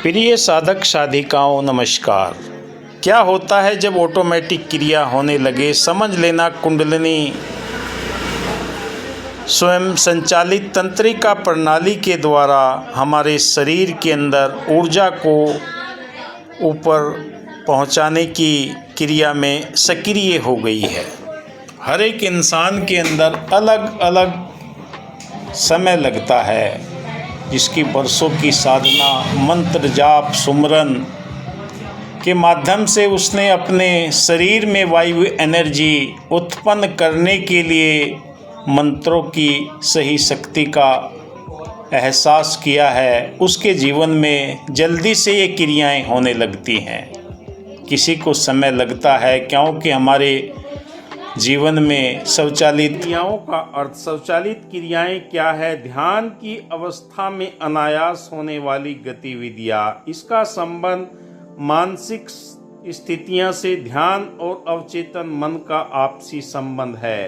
प्रिय साधक साधिकाओं नमस्कार। क्या होता है जब ऑटोमेटिक क्रिया होने लगे? समझ लेना, कुंडलिनी स्वयं संचालित तंत्रिका प्रणाली के द्वारा हमारे शरीर के अंदर ऊर्जा को ऊपर पहुंचाने की क्रिया में सक्रिय हो गई है। हर एक इंसान के अंदर अलग अलग समय लगता है, जिसकी वर्षों की साधना, मंत्र जाप, सुमरन के माध्यम से उसने अपने शरीर में वायु एनर्जी उत्पन्न करने के लिए मंत्रों की सही शक्ति का एहसास किया है। उसके जीवन में जल्दी से ये क्रियाएं होने लगती हैं। किसी को समय लगता है, क्योंकि हमारे जीवन में स्वचालित क्रियाओं का अर्थ, स्वचालित क्रियाएं क्या है? ध्यान की अवस्था में अनायास होने वाली गतिविधियां। इसका संबंध मानसिक स्थितियां से ध्यान और अवचेतन मन का आपसी संबंध है।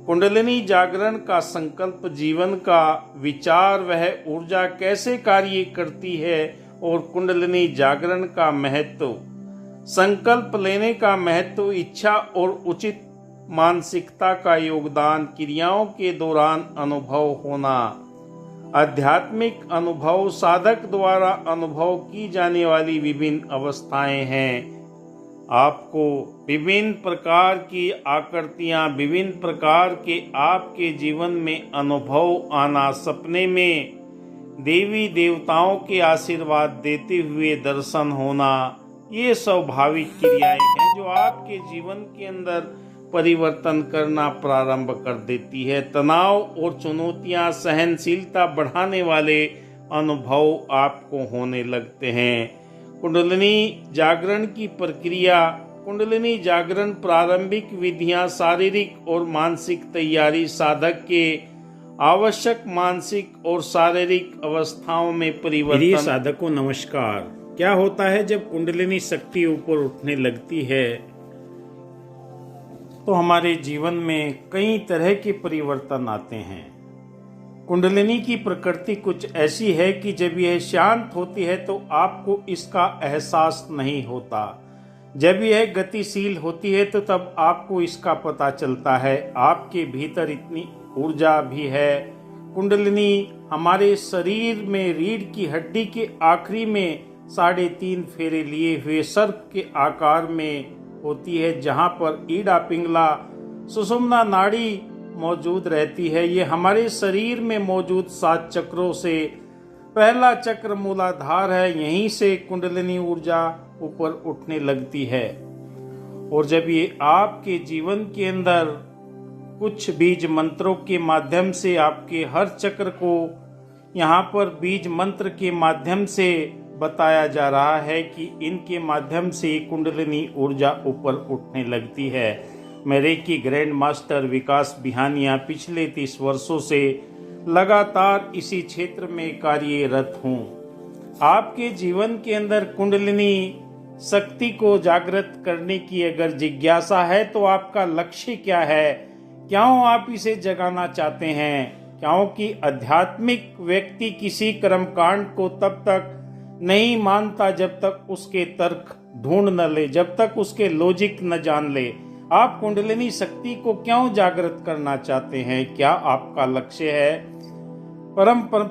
कुंडलिनी जागरण का संकल्प जीवन का विचार, वह ऊर्जा कैसे कार्य करती है और कुंडलिनी जागरण का महत्व, संकल्प लेने का महत्व, इच्छा और उचित मानसिकता का योगदान, क्रियाओं के दौरान अनुभव होना, आध्यात्मिक अनुभव, साधक द्वारा अनुभव की जाने वाली विभिन्न अवस्थाएं हैं। आपको विभिन्न प्रकार की आकृतियां, विभिन्न प्रकार के आपके जीवन में अनुभव आना, सपने में देवी देवताओं के आशीर्वाद देते हुए दर्शन होना, ये स्वाभाविक क्रियाएं हैं जो आपके जीवन के अंदर परिवर्तन करना प्रारंभ कर देती है। तनाव और चुनौतियां, सहनशीलता बढ़ाने वाले अनुभव आपको होने लगते हैं। कुंडलिनी जागरण की प्रक्रिया, कुंडलिनी जागरण प्रारंभिक विधियां, शारीरिक और मानसिक तैयारी, साधक के आवश्यक मानसिक और शारीरिक अवस्थाओं में परिवर्तन। प्रिय साधकों नमस्कार। क्या होता है जब कुंडलिनी शक्ति ऊपर उठने लगती है तो हमारे जीवन में कई तरह के परिवर्तन आते हैं। कुंडलिनी की प्रकृति कुछ ऐसी है कि जब यह शांत होती है तो आपको इसका एहसास नहीं होता। जब यह गतिशील होती है तो तब आपको इसका पता चलता है। आपके भीतर इतनी ऊर्जा भी है। कुंडलिनी हमारे शरीर में रीढ़ की हड्डी के आखिरी में 3.5 फेरे लिए हुए सर्प के आकार में होती है, जहां पर ईड़ा पिंगला सुषुम्ना नाड़ी मौजूद रहती है। ये हमारे शरीर में मौजूद 7 चक्रों से पहला चक्र मूलाधार है। यहीं से कुंडलिनी ऊर्जा ऊपर उठने लगती है। और जब ये आपके जीवन के अंदर कुछ बीज मंत्रों के माध्यम से आपके हर चक्र को यहाँ पर बीज मंत्र के माध्यम से बताया जा रहा है कि इनके माध्यम से कुंडलिनी ऊर्जा ऊपर उठने लगती है। मैं रेकी ग्रैंड मास्टर विकास बिहानिया पिछले 30 वर्षों से लगातार इसी क्षेत्र में कार्यरत हूँ। आपके जीवन के अंदर कुंडलिनी शक्ति को जागृत करने की अगर जिज्ञासा है तो आपका लक्ष्य क्या है? क्यों आप इसे जगाना चाहते हैं? क्योंकि आध्यात्मिक व्यक्ति किसी कर्मकांड को तब तक नहीं मानता जब तक उसके तर्क ढूंढ न ले, जब तक उसके लॉजिक न जान ले। आप कुंडलिनी शक्ति को क्यों जागृत करना चाहते हैं? क्या आपका लक्ष्य है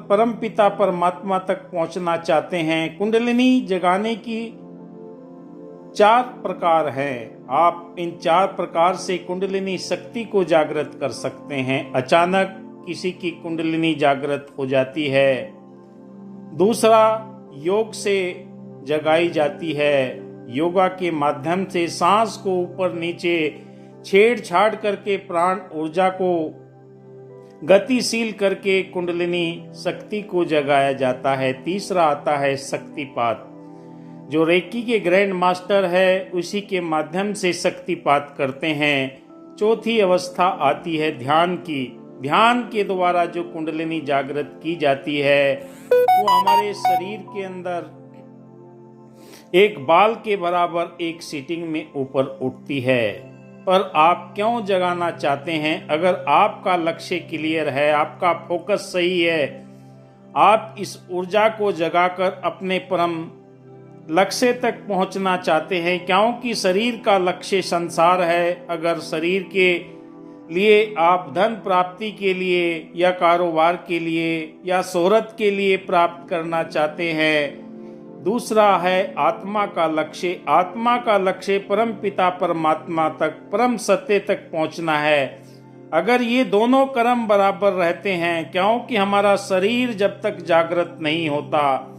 परम पिता परमात्मा तक पहुंचना चाहते हैं? कुंडलिनी जगाने की 4 प्रकार हैं। आप इन 4 प्रकार से कुंडलिनी शक्ति को जागृत कर सकते हैं। अचानक किसी की कुंडलिनी जागृत हो जाती है। दूसरा, योग से जगाई जाती है। योगा के माध्यम से सांस को ऊपर नीचे छेड़छाड़ करके प्राण ऊर्जा को गतिशील करके कुंडलिनी शक्ति को जगाया जाता है। तीसरा आता है शक्तिपात, जो रेकी के ग्रैंड मास्टर है उसी के माध्यम से शक्तिपात करते हैं। चौथी अवस्था आती है ध्यान की। ध्यान के द्वारा जो कुंडलिनी जागृत की जाती है वो हमारे शरीर के अंदर एक बाल के बराबर एक सीटिंग में ऊपर उठती है। पर आप क्यों जगाना चाहते हैं? अगर आपका लक्ष्य क्लियर है, आपका फोकस सही है, आप इस ऊर्जा को जगाकर अपने परम लक्ष्य तक पहुंचना चाहते हैं, क्योंकि शरीर का लक्ष्य संसार है। अगर शरीर के लिए आप धन प्राप्ति के लिए या कारोबार के लिए या शोहरत के लिए प्राप्त करना चाहते हैं। दूसरा है आत्मा का लक्ष्य। आत्मा का लक्ष्य परम पिता परमात्मा तक, परम सत्य तक पहुंचना है। अगर ये दोनों कर्म बराबर रहते हैं, क्योंकि हमारा शरीर जब तक जागृत नहीं होता,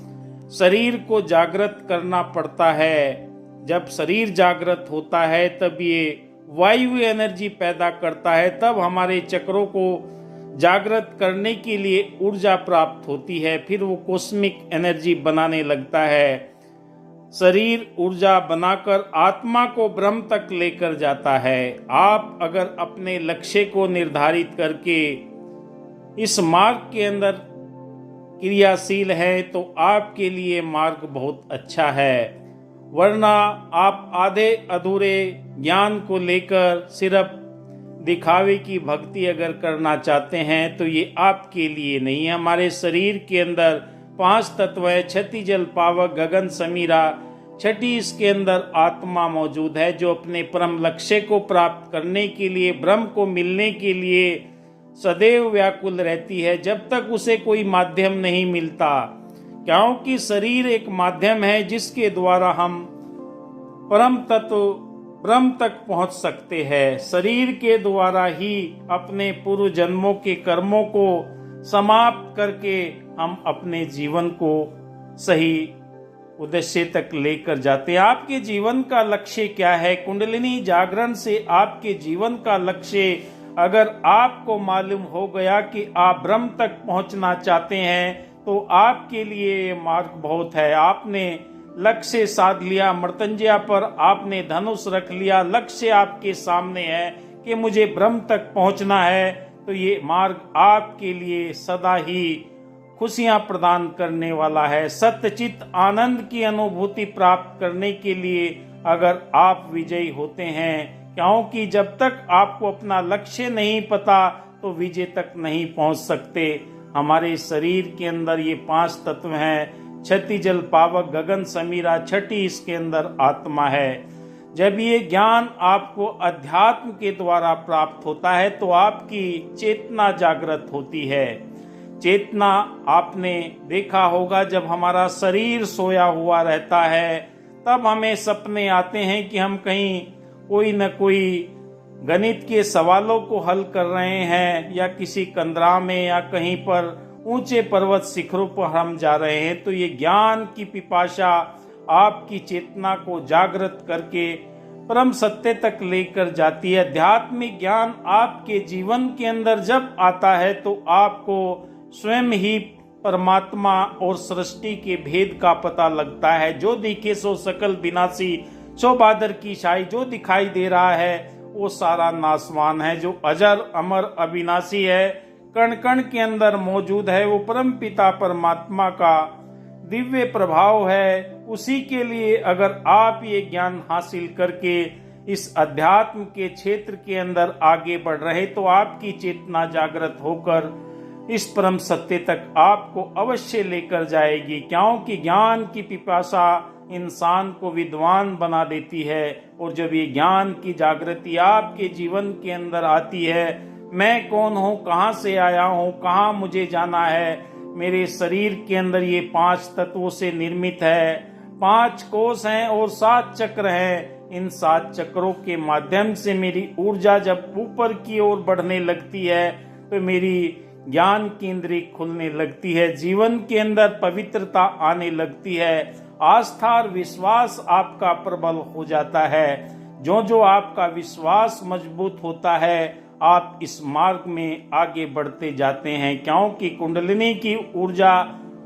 शरीर को जागृत करना पड़ता है। जब शरीर जागृत होता है तब ये वायु एनर्जी पैदा करता है, तब हमारे चक्रों को जागृत करने के लिए ऊर्जा प्राप्त होती है। फिर वो कॉस्मिक एनर्जी बनाने लगता है। शरीर ऊर्जा बनाकर आत्मा को ब्रह्म तक लेकर जाता है। आप अगर अपने लक्ष्य को निर्धारित करके इस मार्ग के अंदर क्रियाशील हैं तो आपके लिए मार्ग बहुत अच्छा है। वरना आप आधे अधूरे ज्ञान को लेकर सिर्फ दिखावे की भक्ति अगर करना चाहते हैं तो ये आपके लिए नहीं है। हमारे शरीर के अंदर 5 तत्व है, छठी जल पावक गगन समीरा। छठी इसके अंदर आत्मा मौजूद है, जो अपने परम लक्ष्य को प्राप्त करने के लिए, ब्रह्म को मिलने के लिए सदैव व्याकुल रहती है, जब तक उसे कोई माध्यम नहीं मिलता। क्योंकि शरीर एक माध्यम है जिसके द्वारा हम परम तत्व ब्रह्म तक पहुंच सकते हैं। शरीर के द्वारा ही अपने पूर्व जन्मों के कर्मों को समाप्त करके हम अपने जीवन को सही उद्देश्य तक लेकर जाते हैं। आपके जीवन का लक्ष्य क्या है? कुंडलिनी जागरण से आपके जीवन का लक्ष्य अगर आपको मालूम हो गया कि आप ब्रह्म तक पहुंचना चाहते हैं तो आपके लिए ये मार्ग बहुत है। आपने लक्ष्य साध लिया, मृत्युंजया पर आपने धनुष रख लिया, लक्ष्य आपके सामने है कि मुझे ब्रह्म तक पहुंचना है, तो ये मार्ग आपके लिए सदा ही खुशियां प्रदान करने वाला है। सत्यचित आनंद की अनुभूति प्राप्त करने के लिए अगर आप विजयी होते हैं, क्योंकि जब तक आपको अपना लक्ष्य नहीं पता तो विजय तक नहीं पहुंच सकते। हमारे शरीर के अंदर ये 5 तत्व हैं, छठी जल पावक गगन समीरा। छठी इसके अंदर आत्मा है। जब ये ज्ञान आपको अध्यात्म के द्वारा प्राप्त होता है तो आपकी चेतना जागृत होती है। चेतना आपने देखा होगा, जब हमारा शरीर सोया हुआ रहता है तब हमें सपने आते हैं कि हम कहीं कोई न कोई गणित के सवालों को हल कर रहे हैं, या किसी कंदरा में या कहीं पर ऊंचे पर्वत शिखरों पर हम जा रहे हैं। तो ये ज्ञान की पिपाशा आपकी चेतना को जागृत करके परम सत्य तक लेकर जाती है। आध्यात्मिक ज्ञान आपके जीवन के अंदर जब आता है तो आपको स्वयं ही परमात्मा और सृष्टि के भेद का पता लगता है। जो दिखे सो सकल विनाशी, सो बादर की छाई। जो दिखाई दे रहा है वो सारा नासवान है। जो अजर अमर अविनाशी है, कण कण के अंदर मौजूद है, वो परम पिता परमात्मा का दिव्य प्रभाव है। उसी के लिए अगर आप ये ज्ञान हासिल करके इस अध्यात्म के क्षेत्र के अंदर आगे बढ़ रहे तो आपकी चेतना जागृत होकर इस परम सत्य तक आपको अवश्य लेकर जाएगी। क्योंकि ज्ञान की पिपासा इंसान को विद्वान बना देती है। और जब ये ज्ञान की जागृति आपके जीवन के अंदर आती है, मैं कौन हूँ, कहाँ से आया हूँ, कहाँ मुझे जाना है, मेरे शरीर के अंदर ये 5 तत्वों से निर्मित है, 5 कोष हैं और 7 चक्र हैं। इन 7 चक्रों के माध्यम से मेरी ऊर्जा जब ऊपर की ओर बढ़ने लगती है तो मेरी ज्ञान केंद्री खुलने लगती है, जीवन के अंदर पवित्रता आने लगती है, आस्था और विश्वास आपका प्रबल हो जाता है। जो जो आपका विश्वास मजबूत होता है आप इस मार्ग में आगे बढ़ते जाते हैं। क्योंकि कुंडलिनी की ऊर्जा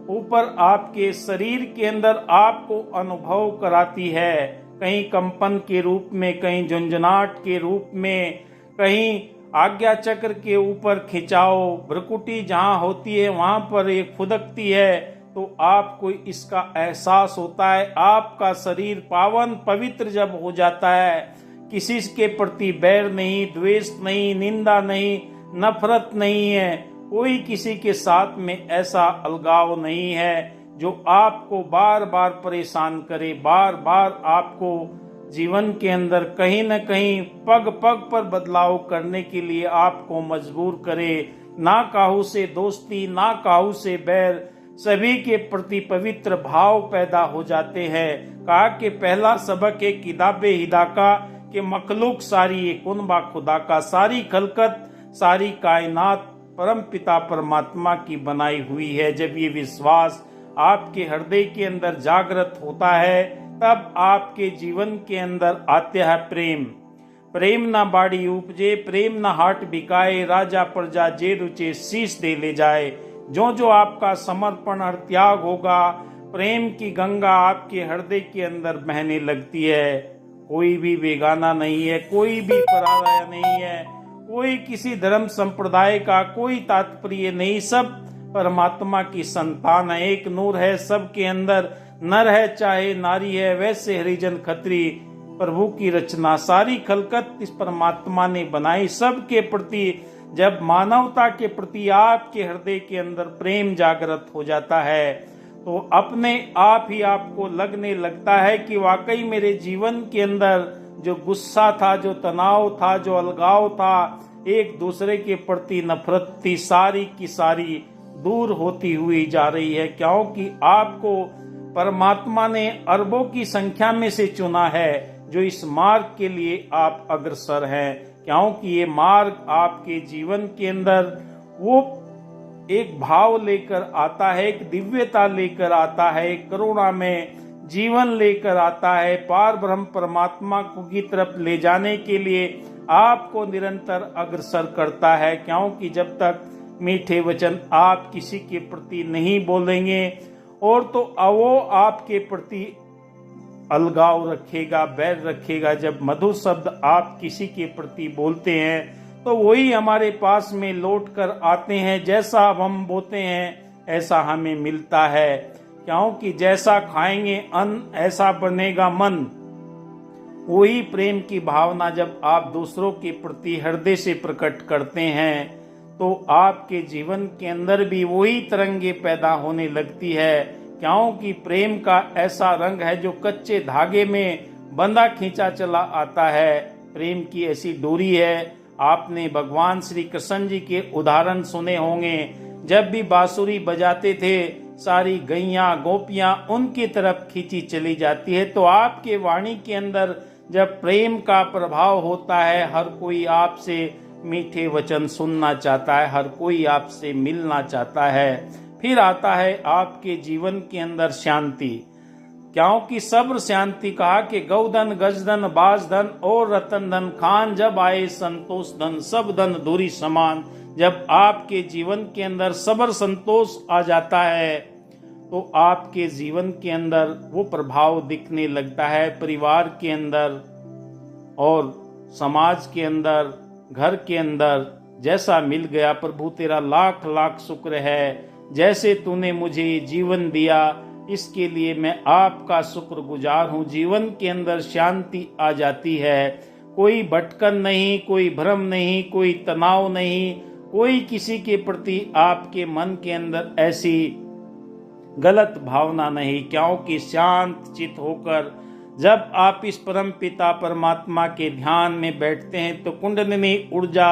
ऊपर आपके शरीर के अंदर आपको अनुभव कराती है, कहीं कंपन के रूप में, कहीं झुंझुनाहट के रूप में, कहीं आज्ञा चक्र के ऊपर खिंचाव, भ्रुकुटी जहाँ होती है वहां पर एक फुदकती है, तो आपको इसका एहसास होता है। आपका शरीर पावन पवित्र जब हो जाता है, किसी के प्रति बैर नहीं, द्वेष नहीं, निंदा नहीं, नफरत नहीं है, कोई किसी के साथ में ऐसा अलगाव नहीं है जो आपको बार बार परेशान करे, बार बार आपको जीवन के अंदर कहीं न कहीं पग पग पर बदलाव करने के लिए आपको मजबूर करे। ना काहू से दोस्ती, ना काहू से बैर, सभी के प्रति पवित्र भाव पैदा हो जाते हैं। कहा कि पहला सबक है किताबे हिदा का कि मखलूक सारी ये कुनबा खुदा का, सारी खलकत सारी कायनात परम पिता परमात्मा की बनाई हुई है। जब ये विश्वास आपके हृदय के अंदर जागृत होता है तब आपके जीवन के अंदर आते है प्रेम। प्रेम ना बाड़ी उपजे, प्रेम ना हाट बिकाए, राजा प्रजा जे रुचे शीश दे ले जाए। जो जो आपका समर्पण और त्याग होगा, प्रेम की गंगा आपके हृदय के अंदर बहने लगती है। कोई भी बेगाना नहीं है, कोई भी पराया नहीं है, कोई किसी धर्म संप्रदाय का कोई तात्पर्य नहीं, सब परमात्मा की संतान है। एक नूर है सबके अंदर, नर है चाहे नारी है, वैसे हरिजन खत्री प्रभु की रचना, सारी खलकत इस परमात्मा ने बनाई। सबके प्रति जब मानवता के प्रति आपके हृदय के अंदर प्रेम जागृत हो जाता है तो अपने आप ही आपको लगने लगता है कि वाकई मेरे जीवन के अंदर जो गुस्सा था, जो तनाव था, जो अलगाव था, एक दूसरे के प्रति नफरत थी, सारी की सारी दूर होती हुई जा रही है। क्योंकि आपको परमात्मा ने अरबों की संख्या में से चुना है जो इस मार्ग के लिए आप अग्रसर हैं। क्योंकि ये मार्ग आपके जीवन के अंदर वो एक भाव लेकर आता है, एक दिव्यता लेकर आता है, एक करुणा में जीवन लेकर आता है, पार ब्रह्म परमात्मा को की तरफ ले जाने के लिए आपको निरंतर अग्रसर करता है। क्योंकि जब तक मीठे वचन आप किसी के प्रति नहीं बोलेंगे और तो वो आपके प्रति अलगाव रखेगा, बैर रखेगा। जब मधुर शब्द आप किसी के प्रति बोलते हैं तो वही हमारे पास में लौट कर आते हैं। जैसा हम बोते हैं ऐसा हमें मिलता है। क्योंकि जैसा खाएंगे अन्न ऐसा बनेगा मन। वही प्रेम की भावना जब आप दूसरों के प्रति हृदय से प्रकट करते हैं तो आपके जीवन के अंदर भी वही तरंगे पैदा होने लगती है। क्योंकि प्रेम का ऐसा रंग है जो कच्चे धागे में बंधा खींचा चला आता है। प्रेम की ऐसी डोरी है। आपने भगवान श्री कृष्ण जी के उदाहरण सुने होंगे। जब भी बांसुरी बजाते थे सारी गैया गोपियां उनकी तरफ खींची चली जाती है। तो आपके वाणी के अंदर जब प्रेम का प्रभाव होता है, हर कोई आपसे मीठे वचन सुनना चाहता है, हर कोई आपसे मिलना चाहता है। फिर आता है आपके जीवन के अंदर शांति। क्योंकि सब्र शांति कहा कि गौधन गजधन बाजधन और रतन धन खान, जब आए संतोष धन सब धन दूरी समान। जब आपके जीवन के अंदर सब्र संतोष आ जाता है तो आपके जीवन के अंदर वो प्रभाव दिखने लगता है। परिवार के अंदर और समाज के अंदर, घर के अंदर जैसा मिल गया, प्रभु तेरा लाख लाख शुक्र है। जैसे तूने मुझे जीवन दिया इसके लिए मैं आपका शुक्रगुजार हूँ। जीवन के अंदर शांति आ जाती है। कोई भटकन नहीं, कोई भ्रम नहीं, कोई तनाव नहीं, कोई किसी के प्रति आपके मन के अंदर ऐसी गलत भावना नहीं। क्योंकि शांत चित होकर जब आप इस परम पिता परमात्मा के ध्यान में बैठते हैं तो कुंडलिनी ऊर्जा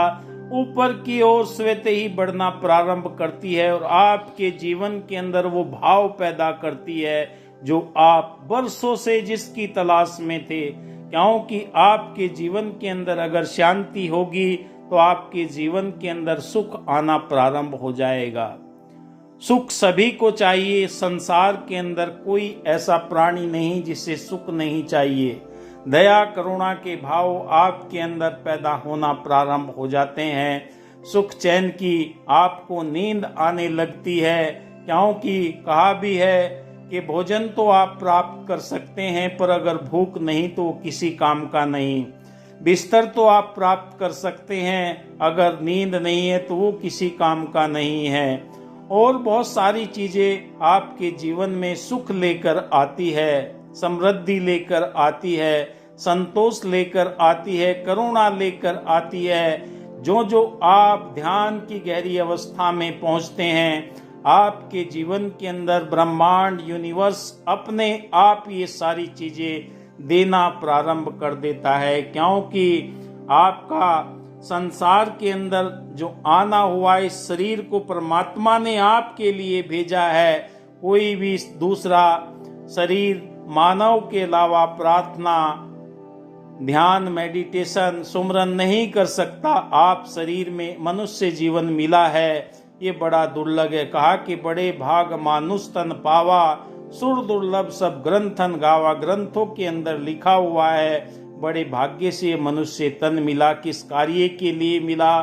ऊपर की ओर स्वतः ही बढ़ना प्रारंभ करती है और आपके जीवन के अंदर वो भाव पैदा करती है जो आप वर्षों से जिसकी तलाश में थे। क्योंकि आपके जीवन के अंदर अगर शांति होगी तो आपके जीवन के अंदर सुख आना प्रारंभ हो जाएगा। सुख सभी को चाहिए। संसार के अंदर कोई ऐसा प्राणी नहीं जिसे सुख नहीं चाहिए। दया करुणा के भाव आपके अंदर पैदा होना प्रारंभ हो जाते हैं। सुख चैन की आपको नींद आने लगती है। क्योंकि कहा भी है कि भोजन तो आप प्राप्त कर सकते हैं पर अगर भूख नहीं तो किसी काम का नहीं। बिस्तर तो आप प्राप्त कर सकते हैं, अगर नींद नहीं है तो वो किसी काम का नहीं है। और बहुत सारी चीजें आपके जीवन में सुख लेकर आती है, समृद्धि लेकर आती है, संतोष लेकर आती है, करुणा लेकर आती है। जो जो आप ध्यान की गहरी अवस्था में पहुंचते हैं, आपके जीवन के अंदर ब्रह्मांड, यूनिवर्स अपने आप ये सारी चीजें देना प्रारंभ कर देता है। क्योंकि आपका संसार के अंदर जो आना हुआ इस शरीर को परमात्मा ने आपके लिए भेजा है। कोई भी दूसरा शरीर मानव के अलावा प्रार्थना, ध्यान, मेडिटेशन, सुमरन नहीं कर सकता। आप शरीर में मनुष्य जीवन मिला है, ये बड़ा दुर्लभ है। कहा कि बड़े भाग मानुष तन पावा, सुर दुर्लभ सब ग्रंथन गावा। ग्रंथों के अंदर लिखा हुआ है बड़े भाग्य से मनुष्य तन मिला। किस कार्य के लिए मिला?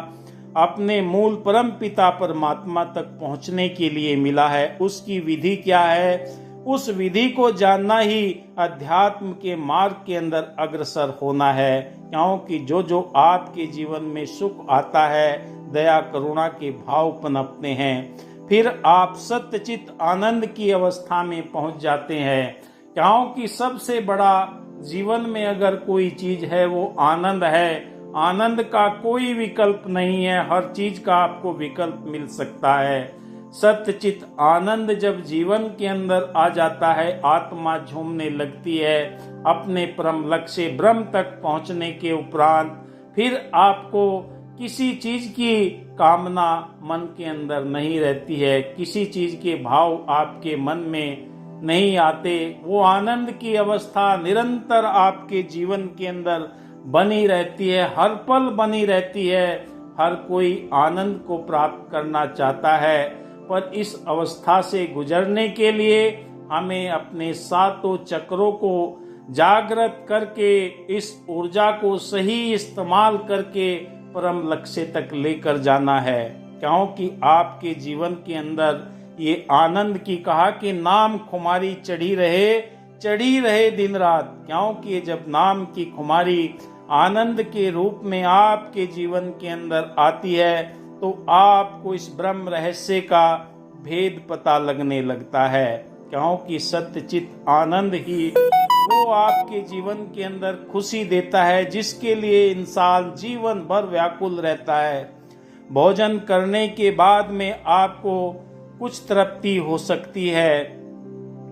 अपने मूल परम पिता परमात्मा तक पहुंचने के लिए मिला है। उसकी विधि क्या है? उस विधि को जानना ही अध्यात्म के मार्ग के अंदर अग्रसर होना है। क्योंकि जो जो आपके जीवन में सुख आता है, दया करुणा के भाव पनपते हैं, फिर आप सत्यचित आनंद की अवस्था में पहुंच जाते हैं। क्योंकि सबसे बड़ा जीवन में अगर कोई चीज है वो आनंद है। आनंद का कोई विकल्प नहीं है, हर चीज का आपको विकल्प मिल सकता है। सत्यचित आनंद जब जीवन के अंदर आ जाता है, आत्मा झूमने लगती है। अपने परम लक्ष्य ब्रह्म तक पहुंचने के उपरांत फिर आपको किसी चीज की कामना मन के अंदर नहीं रहती है, किसी चीज के भाव आपके मन में नहीं आते। वो आनंद की अवस्था निरंतर आपके जीवन के अंदर बनी रहती है, हर पल बनी रहती है। हर कोई आनंद को प्राप्त करना चाहता है, पर इस अवस्था से गुजरने के लिए हमें अपने सातों चक्रों को जागृत करके इस ऊर्जा को सही इस्तेमाल करके परम लक्ष्य तक लेकर जाना है। क्योंकि आपके जीवन के अंदर ये आनंद की कहा कि नाम खुमारी चढ़ी रहे दिन रात। क्योंकि जब नाम की खुमारी आनंद के रूप में आपके जीवन के अंदर आती है तो आपको इस ब्रह्म रहस्य का भेद पता लगने लगता है। क्योंकि सत्यचित आनंद ही वो आपके जीवन के अंदर खुशी देता है, जिसके लिए इंसान जीवन भर व्याकुल रहता है। भोजन करने के बाद में आपको कुछ तृप्ति हो सकती है,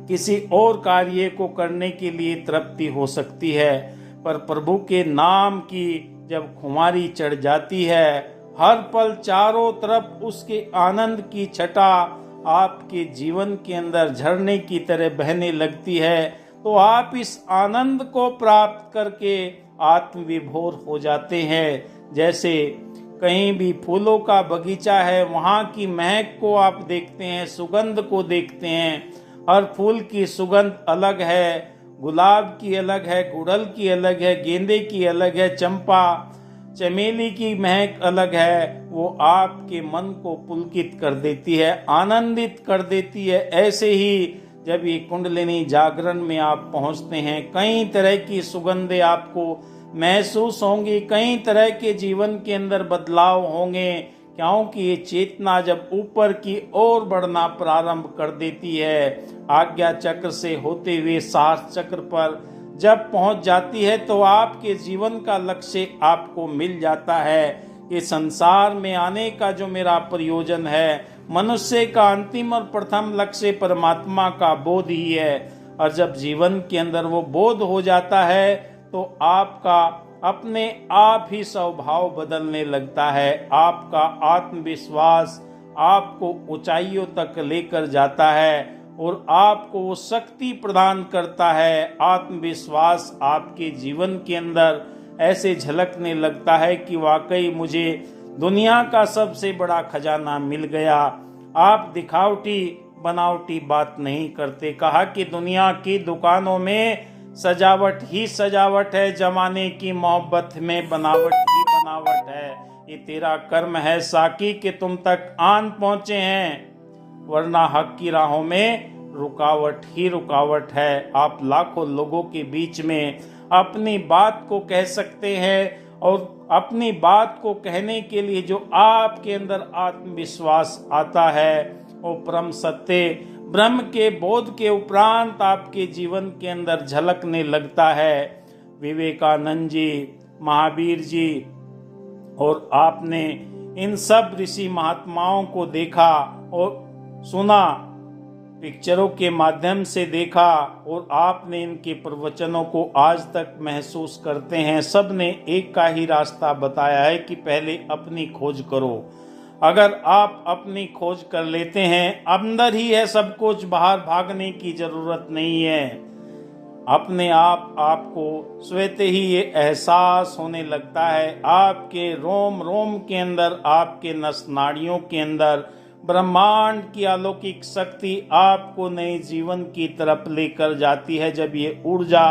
किसी और कार्य को करने के लिए तृप्ति हो सकती है, पर प्रभु के नाम की जब खुमारी चढ़ जाती है, हर पल चारों तरफ उसके आनंद की छटा आपके जीवन के अंदर झरने की तरह बहने लगती है, तो आप इस आनंद को प्राप्त करके आत्मविभोर हो जाते हैं। जैसे कहीं भी फूलों का बगीचा है, वहाँ की महक को आप देखते हैं, सुगंध को देखते हैं। हर फूल की सुगंध अलग है, गुलाब की अलग है, गुड़हल की अलग है, गेंदे की अलग है, चंपा चमेली की महक अलग है। वो आपके मन को पुलकित कर देती है, आनंदित कर देती है। ऐसे ही जब ये कुंडलिनी जागरण में आप पहुंचते हैं, कई तरह की सुगंधें आपको महसूस होंगी, कई तरह के जीवन के अंदर बदलाव होंगे। क्योंकि ये चेतना जब ऊपर की ओर बढ़ना प्रारंभ कर देती है, आज्ञा चक्र से होते हुए साहस चक्र पर जब पहुंच जाती है, तो आपके जीवन का लक्ष्य आपको मिल जाता है। कि संसार में आने का जो मेरा प्रयोजन है, मनुष्य का अंतिम और प्रथम लक्ष्य परमात्मा का बोध ही है। और जब जीवन के अंदर वो बोध हो जाता है तो आपका अपने आप ही स्वभाव बदलने लगता है। आपका आत्मविश्वास आपको ऊंचाइयों तक लेकर जाता है और आपको वो शक्ति प्रदान करता है। आत्मविश्वास आपके जीवन के अंदर ऐसे झलकने लगता है कि वाकई मुझे दुनिया का सबसे बड़ा खजाना मिल गया। आप दिखावटी बनावटी बात नहीं करते। कहा कि दुनिया की दुकानों में सजावट ही सजावट है, जमाने की मोहब्बत में बनावट ही बनावट है। ये तेरा कर्म है साकी कि तुम तक आन पहुंचे हैं, वरना हक की राहों में रुकावट ही रुकावट है। आप लाखों लोगों के बीच में अपनी बात को कह सकते हैं, और अपनी बात को कहने के लिए जो आपके अंदर आत्मविश्वास आता है, वो परम सत्य ब्रह्म के बोध के उपरांत आपके जीवन के अंदर झलकने लगता है। विवेकानंद जी, महावीर जी, और आपने इन सब ऋषि महात्माओं को देखा और सुना, पिक्चरों के माध्यम से देखा, और आपने इनके प्रवचनों को आज तक महसूस करते हैं। सब ने एक का ही रास्ता बताया है कि पहले अपनी खोज करो। अगर आप अपनी खोज कर लेते हैं, अंदर ही है सब कुछ, बाहर भागने की जरूरत नहीं है। अपने आप आपको स्वतः ही ये एहसास होने लगता है, आपके रोम रोम के अंदर, आपके नस नाड़ियों के अंदर ब्रह्मांड की अलौकिक शक्ति आपको नए जीवन की तरफ लेकर जाती है। जब ये ऊर्जा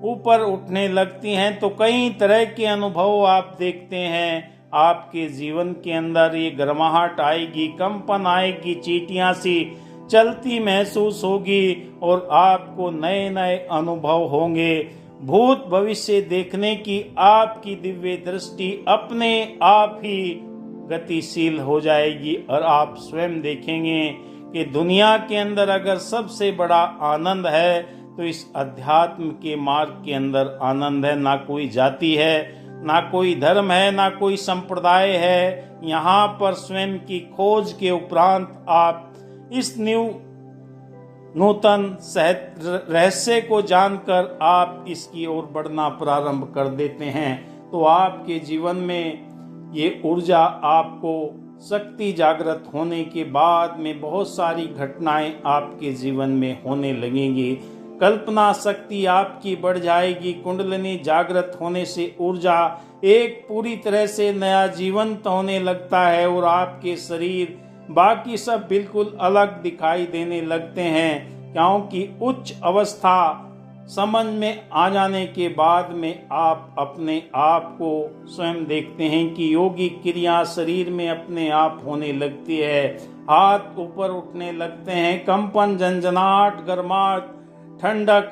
ऊपर उठने लगती हैं तो कई तरह के अनुभव आप देखते हैं। आपके जीवन के अंदर ये गर्माहट आएगी, कंपन आएगी, चींटियां सी चलती महसूस होगी और आपको नए नए अनुभव होंगे। भूत भविष्य देखने की आपकी दिव्य दृष्टि अपने आप ही गतिशील हो जाएगी और आप स्वयं देखेंगे कि दुनिया के अंदर अगर सबसे बड़ा आनंद है तो इस अध्यात्म के मार्ग के अंदर आनंद है। ना कोई जाति है, ना कोई धर्म है, ना कोई संप्रदाय है। यहाँ पर स्वयं की खोज के उपरांत आप इस नूतन रहस्य को जानकर आप इसकी ओर बढ़ना प्रारंभ कर देते हैं। तो आपके जीवन में ये ऊर्जा आपको शक्ति जागृत होने के बाद में बहुत सारी घटनाएं आपके जीवन में होने लगेंगी। कल्पना शक्ति आपकी बढ़ जाएगी। कुंडलिनी जागृत होने से ऊर्जा एक पूरी तरह से नया जीवंत होने लगता है और आपके शरीर बाकी सब बिल्कुल अलग दिखाई देने लगते हैं, क्योंकि उच्च अवस्था समझ में आ जाने के बाद में आप अपने आप को स्वयं देखते हैं कि योगी क्रिया शरीर में अपने आप होने लगती है। हाथ ऊपर उठने लगते हैं, कंपन, झंझनाहट, गर्माहट, ठंडक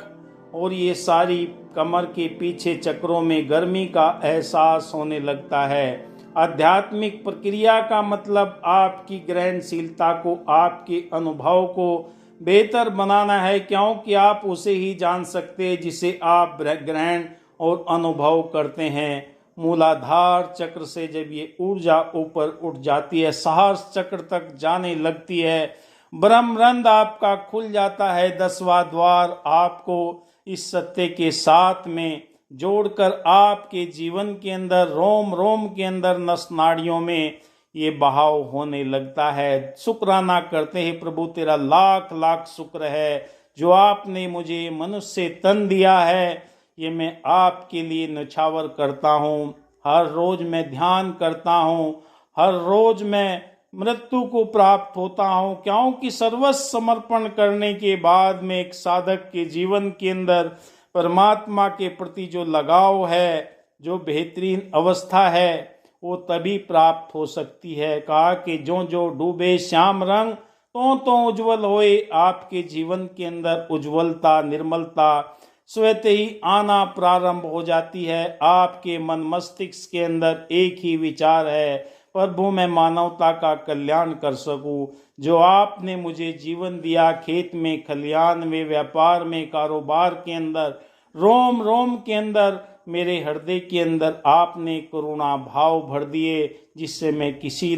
और ये सारी कमर के पीछे चक्रों में गर्मी का एहसास होने लगता है। आध्यात्मिक प्रक्रिया का मतलब आपकी ग्रहणशीलता को, आपके अनुभव को बेहतर बनाना है, क्योंकि आप उसे ही जान सकते हैं जिसे आप ग्रहण और अनुभव करते हैं। मूलाधार चक्र से जब ये ऊर्जा ऊपर उठ जाती है, सहस्र चक्र तक जाने लगती है, ब्रह्मरंध्र आपका खुल जाता है। 10वां द्वार आपको इस सत्य के साथ में जोड़कर आपके जीवन के अंदर, रोम रोम के अंदर, नस नाड़ियों में ये बहाव होने लगता है। शुक्राना करते हैं, प्रभु तेरा लाख लाख शुक्र है जो आपने मुझे मनुष्य तन दिया है। ये मैं आपके लिए न्यौछावर करता हूँ। हर रोज मैं ध्यान करता हूँ, हर रोज मैं मृत्यु को प्राप्त होता हूँ, क्योंकि सर्वस्व समर्पण करने के बाद में एक साधक के जीवन के अंदर परमात्मा के प्रति जो लगाव है, जो बेहतरीन अवस्था है, वो तभी प्राप्त हो सकती है। कहा कि जो जो डूबे श्याम रंग तो उज्जवल होए। आपके जीवन के अंदर उज्जवलता, निर्मलता स्वतः ही आना प्रारंभ हो जाती है। आपके मन मस्तिष्क के अंदर एक ही विचार है, प्रभु मैं मानवता का कल्याण कर सकूं। जो आपने मुझे जीवन दिया, खेत में, खलियान में, व्यापार में, कारोबार के अंदर, रोम रोम के अंदर, मेरे हृदय के अंदर आपने करुणा भाव भर दिए, जिससे मैं किसी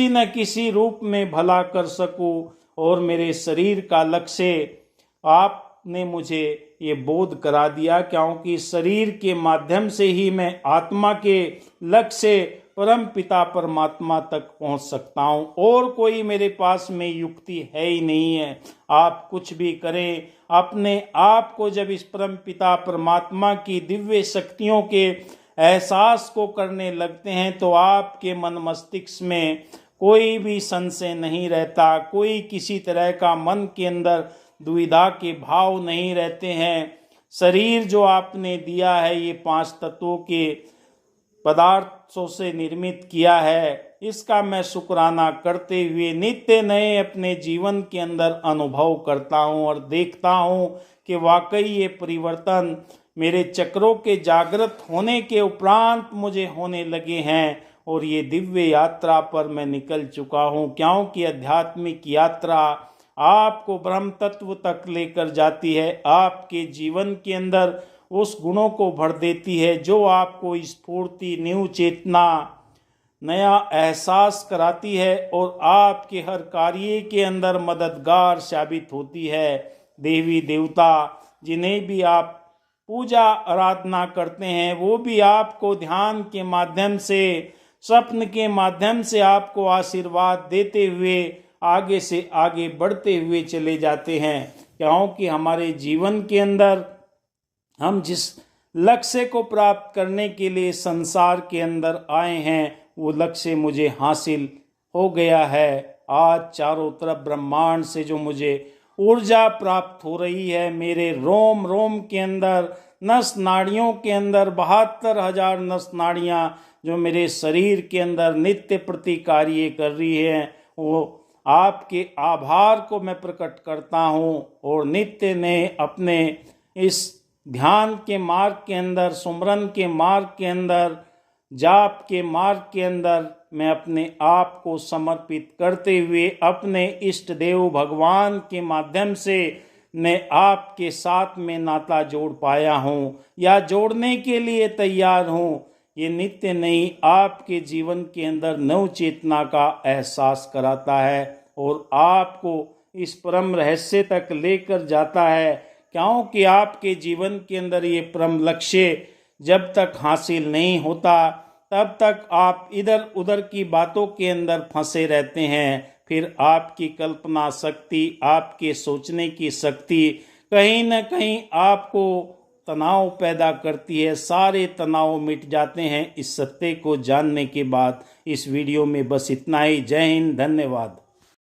न किसी रूप में भला कर सकूं। और मेरे शरीर का लक्ष्य आपने मुझे ये बोध करा दिया, क्योंकि शरीर के माध्यम से ही मैं आत्मा के लक्ष्य परम पिता परमात्मा तक पहुंच सकता हूं। और कोई मेरे पास में युक्ति है ही नहीं है। आप कुछ भी करें, अपने आप को जब इस परम पिता परमात्मा की दिव्य शक्तियों के एहसास को करने लगते हैं तो आपके मन मस्तिष्क में कोई भी संशय नहीं रहता, कोई किसी तरह का मन के अंदर दुविधा के भाव नहीं रहते हैं। शरीर जो आपने दिया है ये 5 तत्वों के पदार्थों से निर्मित किया है, इसका मैं शुक्राना करते हुए नित्य नए अपने जीवन के अंदर अनुभव करता हूँ और देखता हूँ कि वाकई ये परिवर्तन मेरे चक्रों के जागृत होने के उपरांत मुझे होने लगे हैं और ये दिव्य यात्रा पर मैं निकल चुका हूँ, क्योंकि आध्यात्मिक यात्रा आपको ब्रह्म तत्व तक लेकर जाती है। आपके जीवन के अंदर उस गुणों को भर देती है जो आपको स्फूर्ति, न्यू चेतना, नया एहसास कराती है और आपके हर कार्य के अंदर मददगार साबित होती है। देवी देवता जिन्हें भी आप पूजा आराधना करते हैं वो भी आपको ध्यान के माध्यम से, स्वप्न के माध्यम से आपको आशीर्वाद देते हुए आगे से आगे बढ़ते हुए चले जाते हैं, क्योंकि हमारे जीवन के अंदर हम जिस लक्ष्य को प्राप्त करने के लिए संसार के अंदर आए हैं वो लक्ष्य मुझे हासिल हो गया है। आज चारों तरफ ब्रह्मांड से जो मुझे ऊर्जा प्राप्त हो रही है, मेरे रोम रोम के अंदर, नस नाड़ियों के अंदर 72,000 नस नाड़ियाँ जो मेरे शरीर के अंदर नित्य प्रति कार्य कर रही हैं, वो आपके आभार को मैं प्रकट करता हूँ और नित्य ने अपने इस ध्यान के मार्ग के अंदर, सुमरन के मार्ग के अंदर, जाप के मार्ग के अंदर मैं अपने आप को समर्पित करते हुए अपने इष्ट देव भगवान के माध्यम से मैं आपके साथ में नाता जोड़ पाया हूँ या जोड़ने के लिए तैयार हूँ। ये नित्य नई आपके जीवन के अंदर नव चेतना का एहसास कराता है और आपको इस परम रहस्य तक लेकर जाता है, क्योंकि आपके जीवन के अंदर ये परम लक्ष्य जब तक हासिल नहीं होता तब तक आप इधर उधर की बातों के अंदर फंसे रहते हैं। फिर आपकी कल्पना शक्ति, आपके सोचने की शक्ति कहीं न कहीं आपको तनाव पैदा करती है। सारे तनाव मिट जाते हैं इस सत्य को जानने के बाद। इस वीडियो में बस इतना ही। जय हिंद, धन्यवाद।